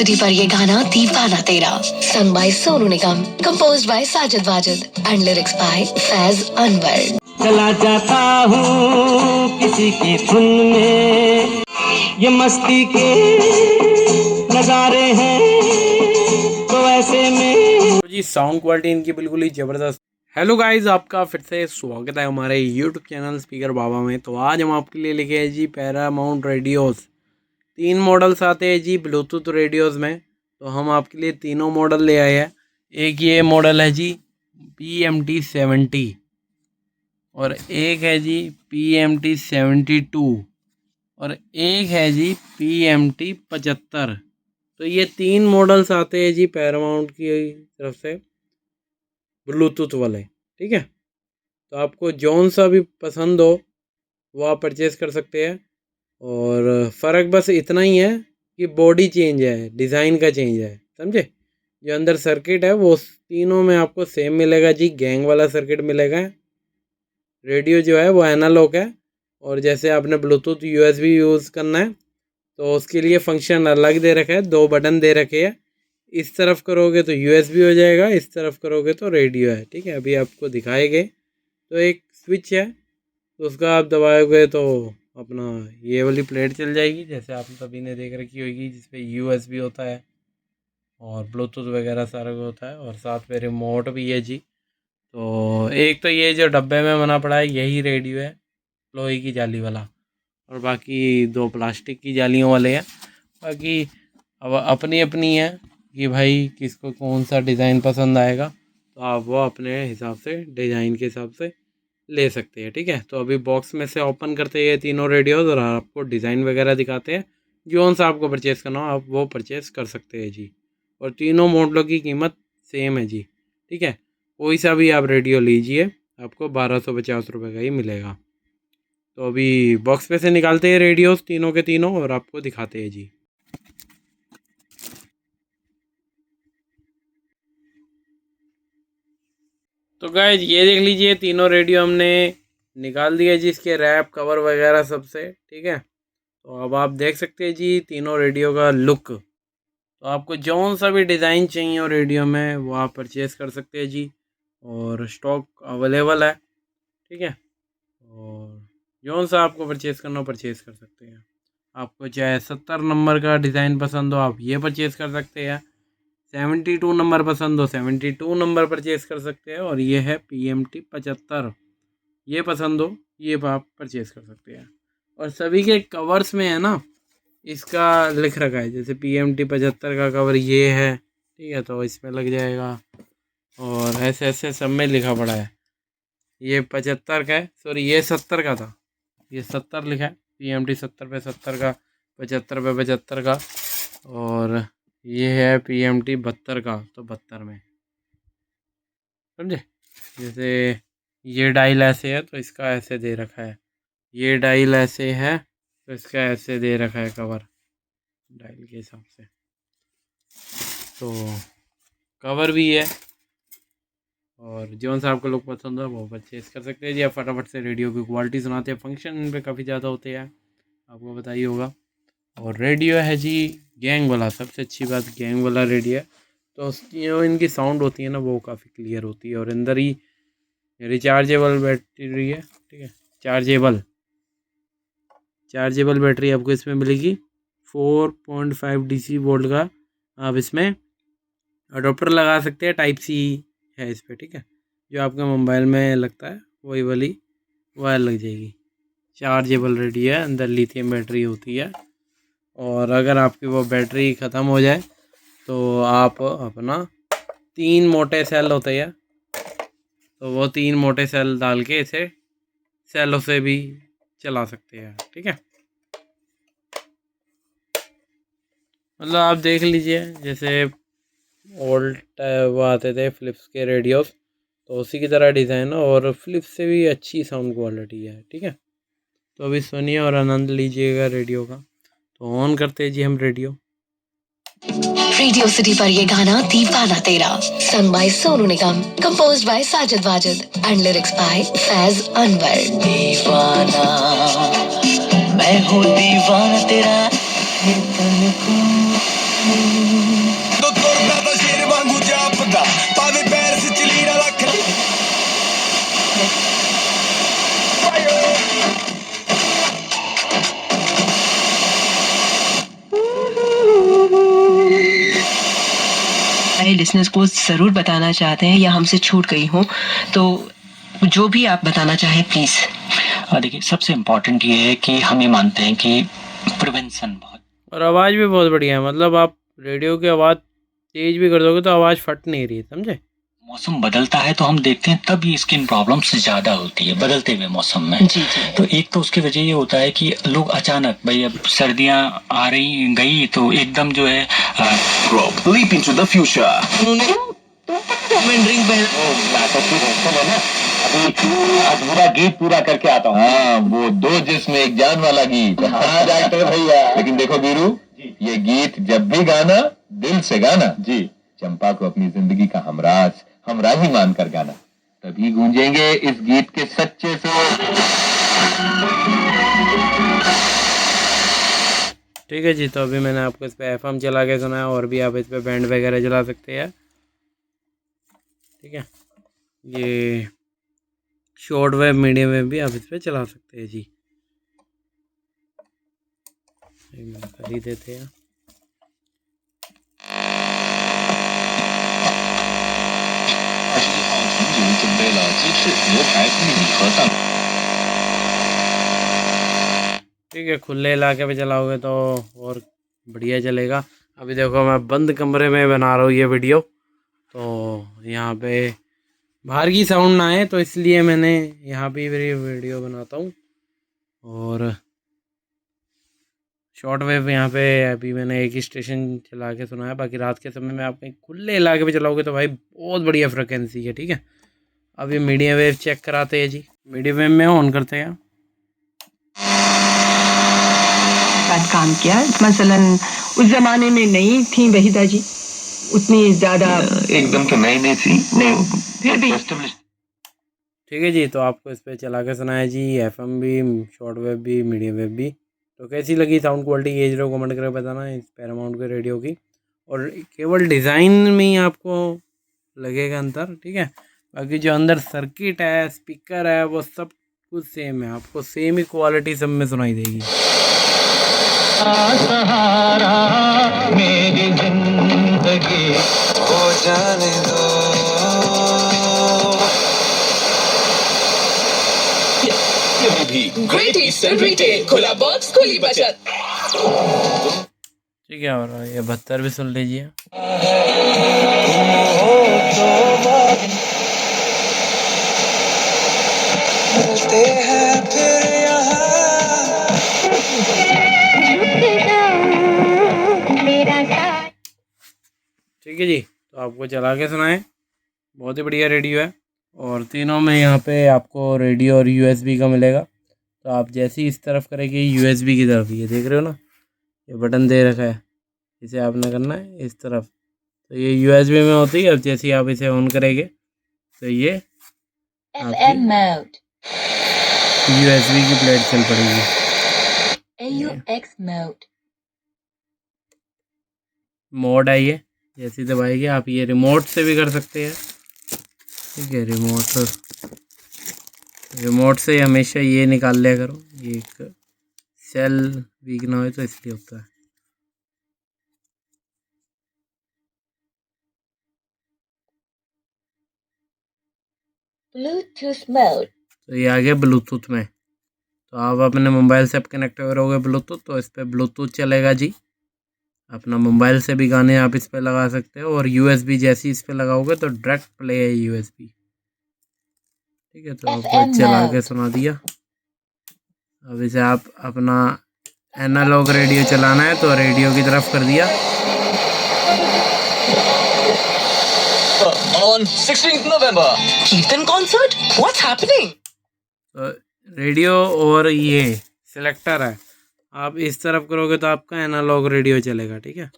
City पर ये गाना दीवाना तेरा, sung by Sonu Nigam, composed by Sajid Wajid and lyrics by Faiz Anwar. चला जाता हूँ किसी की धुन में, ये मस्ती के नजारे हैं तो ऐसे में जी साउंड क्वालिटी इनकी बिल्कुल ही ज़बरदस्त। हेलो गाइस, आपका फिर से स्वागत है हमारे यूट्यूब चैनल स्पीकर बाबा में। तो आज हम आपके लिए लेके आए जी पैरामाउंट रेडियोस। 3 मॉडल्स आते हैं जी ब्लूटूथ रेडियोस में, तो हम आपके लिए तीनों मॉडल ले आए हैं। एक ये मॉडल है जी PMT70 और एक है जी PMT72 और एक है जी PMT75। तो ये 3 मॉडल्स आते हैं जी पैरामाउंट की तरफ से ब्लूटूथ वाले, ठीक है। तो आपको जौन सा भी पसंद हो वो आप परचेज़ कर सकते हैं। और फ़र्क बस इतना ही है कि बॉडी चेंज है, डिज़ाइन का चेंज है, समझे। जो अंदर सर्किट है वो तीनों में आपको सेम मिलेगा जी, गैंग वाला सर्किट मिलेगा। रेडियो जो है वो एनालॉग है, और जैसे आपने ब्लूटूथ USB यूज़ करना है तो उसके लिए फंक्शन अलग दे रखा है, 2 बटन दे रखे हैं। इस तरफ करोगे तो USB हो जाएगा, इस तरफ करोगे तो रेडियो है, ठीक है। अभी आपको दिखाएंगे। तो एक स्विच है, तो उसका आप दबाओगे तो अपना ये वाली प्लेट चल जाएगी, जैसे आप सभी ने देख रखी होगी, जिसपे USB होता है और ब्लूटूथ वगैरह सारा होता है, और साथ में रिमोट भी है जी। तो एक तो ये जो डब्बे में बना पड़ा है यही रेडियो है, लोहे की जाली वाला, और बाकी 2 प्लास्टिक की जालियों वाले हैं। बाकी अब अपनी अपनी है कि भाई किसको कौन सा डिज़ाइन पसंद आएगा, तो आप वो अपने हिसाब से डिज़ाइन के हिसाब से ले सकते हैं, ठीक है। तो अभी बॉक्स में से ओपन करते हैं तीनों रेडियोज़ और आपको डिज़ाइन वगैरह दिखाते हैं। जो सा आपको परचेज़ करना हो आप वो परचेज़ कर सकते हैं जी। और तीनों मॉडलों की कीमत सेम है जी, ठीक है। कोई सा भी आप रेडियो लीजिए आपको 1250 रुपये का ही मिलेगा। तो अभी बॉक्स में से निकालते हैं रेडियोस तीनों के तीनों और आपको दिखाते हैं जी। तो गाइज ये देख लीजिए, तीनों रेडियो हमने निकाल दिए जी, इसके रैप कवर वगैरह सबसे, ठीक है। तो अब आप देख सकते हैं जी तीनों रेडियो का लुक। तो आपको जौन सा भी डिज़ाइन चाहिए हो रेडियो में वो आप परचेज़ कर सकते हैं जी, और स्टॉक अवेलेबल है, ठीक है। और जौन सा आपको परचेज़ करना हो परचेज़ कर सकते हैं। आपको चाहे 70 नंबर का डिज़ाइन पसंद हो आप ये परचेज़ कर सकते हैं, 72 नंबर पसंद हो 72 नंबर परचेज़ कर सकते हैं, और ये है PMT75 ये पसंद हो ये आप परचेज़ कर सकते हैं। और सभी के कवर्स में है ना इसका लिख रखा है, जैसे PMT75 का कवर ये है, ठीक है, तो इसमें लग जाएगा। और ऐसे ऐसे सब में लिखा पड़ा है। ये 75 का है, सॉरी ये 70 का था, ये 70 लिखा है, PMT70 पे 70 का, 75 पे 75 का, और ये है PMT72 का, तो 72 में, समझे। जैसे ये डायल ऐसे है तो इसका ऐसे दे रखा है, ये डायल ऐसे है तो इसका ऐसे दे रखा है कवर डायल के हिसाब से। तो कवर भी है, और जौन सा आपको लोग पसंद है वो परचेज़ कर सकते हैं जी। आप फटाफट से रेडियो की क्वालिटी सुनाते हैं, फंक्शन इन पर काफ़ी ज़्यादा होते हैं, आपको बताइए होगा। और रेडियो है जी गैंग वाला, सबसे अच्छी बात गैंग वाला रेडियो है। तो उसकी जो इनकी साउंड होती है ना वो काफ़ी क्लियर होती है, और अंदर ही रिचार्जेबल बैटरी है, ठीक है। चार्जेबल बैटरी आपको इसमें मिलेगी। 4.5 DC वोल्ट का आप इसमें अडोप्टर लगा सकते हैं, टाइप सी है इस पर, ठीक है। जो आपके मोबाइल में लगता है वही वाली वायर लग जाएगी। चार्जेबल रेडियो है, अंदर लिथियम बैटरी होती है, और अगर आपकी वो बैटरी ख़त्म हो जाए तो आप अपना 3 मोटे सेल होते हैं, तो वो 3 मोटे सेल डाल के इसे सेलों से भी चला सकते हैं, ठीक है। मतलब आप देख लीजिए, जैसे ओल्ड वो आते थे फ़िलिप्स के रेडियोस, तो उसी की तरह डिज़ाइन है, और फ़िलिप्स से भी अच्छी साउंड क्वालिटी है, ठीक है। तो अभी सुनिए और आनंद लीजिएगा रेडियो का। तो ऑन करते हैं जी हम रेडियो। रेडियो सिटी पर ये गाना दीवाना तेरा, sung by Sonu Nigam, composed by Sajid Wajid and lyrics by Faiz Anwar. दीवाना मैं हूँ दीवाना तेरा, ये तन को है। नए लिसनर्स को जरूर बताना चाहते हैं या हमसे छूट गई हो तो जो भी आप बताना चाहें प्लीज। देखिए सबसे इम्पोर्टेंट ये है कि हम ये मानते हैं कि प्रिवेंशन बहुत, और आवाज़ भी बहुत बढ़िया है, मतलब आप रेडियो की आवाज़ तेज भी कर दोगे तो आवाज़ फट नहीं रही, समझे। मौसम बदलता है तो हम देखते हैं तब ये स्किन प्रॉब्लम्स ज़्यादा होती है बदलते हुए मौसम में। जी जी। तो एक तो उसकी वजह ये होता है कि लोग अचानक, भाई अब सर्दियाँ आ रही गई तो एकदम जो है leap into the future. अधूरा गीत पूरा करके आता हूँ। हाँ, वो दो जिसमें एक जान वाला गीत। हाँ डॉक्टर भैया। लेकिन देखो वीरू, ये गीत जब भी गाना दिल से गाना जी, चंपा को अपनी जिंदगी का हमराज ही मानकर गाना, तभी गूंजेंगे इस गीत के सच्चे सुर। ठीक है जी, तो अभी मैंने आपको इस पे FM चला के सुनाया, और भी आप इस पे बैंड वगैरह चला सकते हैं। ठीक है, ये शॉर्ट वेव मीडियम वेव भी आप इस पे चला सकते हैं जी। एक मिनट कर ही देते हैं। ठीक है, खुले इलाके पे चलाओगे तो और बढ़िया चलेगा। अभी देखो मैं बंद कमरे में बना रहा हूँ ये वीडियो, तो यहाँ पे बाहर की साउंड ना आए, तो इसलिए मैंने यहाँ पे ये वीडियो बनाता हूँ। और शॉर्ट वेव यहाँ पे अभी मैंने एक ही स्टेशन चला के सुना है, बाकी रात के समय में आप कहीं खुले इलाके पे चलाओगे तो भाई बहुत बढ़िया फ्रिक्वेंसी है। ठीक है, अब ये मीडियम वेव चेक कराते हैं जी। मीडियम वेव में ऑन करते हैं। काम किया मसलन उस जमाने में नहीं थी वहीदा जी उतनी ज्यादा, एकदम तो नहीं थी, नहीं फिर भी। ठीक है जी, तो आपको इस पे चला के सुनाया जी, FM भी, शॉर्ट वेव भी, मीडियम वेव भी। तो कैसी लगी साउंड क्वालिटी ये जरूर कमेंट करके बताना इस पैरामाउंट के रेडियो की। और केवल डिज़ाइन में ही आपको लगेगा अंतर, ठीक है, बाकी जो अंदर सर्किट है, स्पीकर है, वो सब कुछ सेम है, आपको सेम ही क्वालिटी सब में सुनाई देगी। सहारा मेरी जिंदगी हो जाने दो। Great Eastern Retail, खुला बॉक्स खुली बचत। ठीक है, और ये 72 भी सुन लीजिए। मिलते हैं फिर यहाँ। ठीक है जी, तो आपको चला के सुनाए, बहुत ही बढ़िया रेडियो है। और तीनों में यहाँ पे आपको रेडियो और USB का मिलेगा। तो आप जैसे ही इस तरफ करेंगे USB की तरफ, ये देख रहे हो ना, ये बटन दे रखा है, इसे आपने करना है इस तरफ, तो ये USB में होती है। अब जैसे ही आप इसे ऑन करेंगे तो ये FM mode, USB की प्लेट चल पड़ेगी। AUX mode, मोड है ये, जैसे दबाएंगे आप ये रिमोट से भी कर सकते हैं। ठीक है, रिमोट से हमेशा ये निकाल लिया करो, ये एक सेल वीक ना हो तो इसलिए होता है। Bluetooth mode, तो ये आ गया ब्लूटूथ में। तो आप अपने मोबाइल से आप कनेक्ट करोगे ब्लूटूथ, तो इस पर ब्लूटूथ चलेगा जी। अपना मोबाइल से भी गाने आप इस पर लगा सकते हो, और USB जैसे इस पर लगाओगे तो डायरेक्ट प्ले है USB। ठीक है, तो आपको चला के सुना दिया। अब इसे आप अपना एनालॉग रेडियो चलाना है तो रेडियो की तरफ कर दिया। On 16th November, Kirtan concert. What's happening? तो रेडियो और ये सिलेक्टर है, आप इस तरफ करोगे तो आपका एनालॉग रेडियो चलेगा। ठीक है,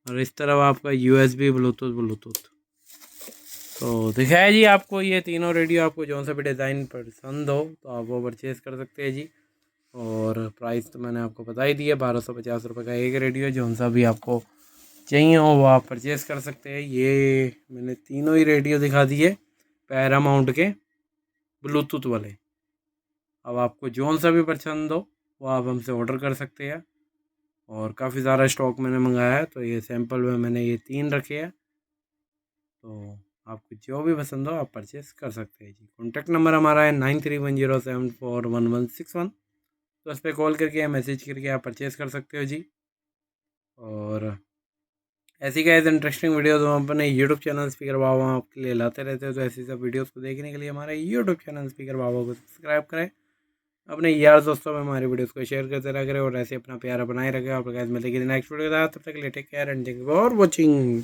और इस तरफ आपका USB ब्लूटूथ। तो दिखाया जी आपको ये तीनों रेडियो, आपको जो सा भी डिज़ाइन पसंद हो तो आप वो परचेज़ कर सकते हैं जी। और प्राइस तो मैंने आपको बता ही दिया, 1250 रुपये का एक रेडियो, जो सा भी आपको चाहिए हो वो आप परचेज़ कर सकते हैं। ये मैंने तीनों ही रेडियो दिखा दिए पैरामाउंट के, ब्लूटूथ वाले। अब आपको जौन सा भी पसंद हो वो आप हमसे ऑर्डर कर सकते हैं। और काफ़ी सारा स्टॉक मैंने मंगाया है, तो ये सैंपल में मैंने ये 3 रखे हैं। तो आपको जो भी पसंद हो आप परचेस कर सकते हैं जी। कॉन्टैक्ट नंबर हमारा है 9310741161। तो उस पर कॉल करके या मैसेज करके आप परचेस कर सकते हो जी। और ऐसी गाइस इंटरेस्टिंग वीडियोस हम अपने यूट्यूब चैनल स्पीकर बाबा आपके लिए लाते रहते हैं। तो ऐसी सब वीडियोस को देखने के लिए हमारे यूट्यूब चैनल स्पीकर बाबा को सब्सक्राइब करें, अपने यार दोस्तों में हमारी वीडियोस को शेयर करते रहा करें और ऐसे अपना प्यार बनाए रखें। आप गाइस मिलेंगे नेक्स्ट वीडियो के साथ, तब तक के लिए take care and thank you for watching.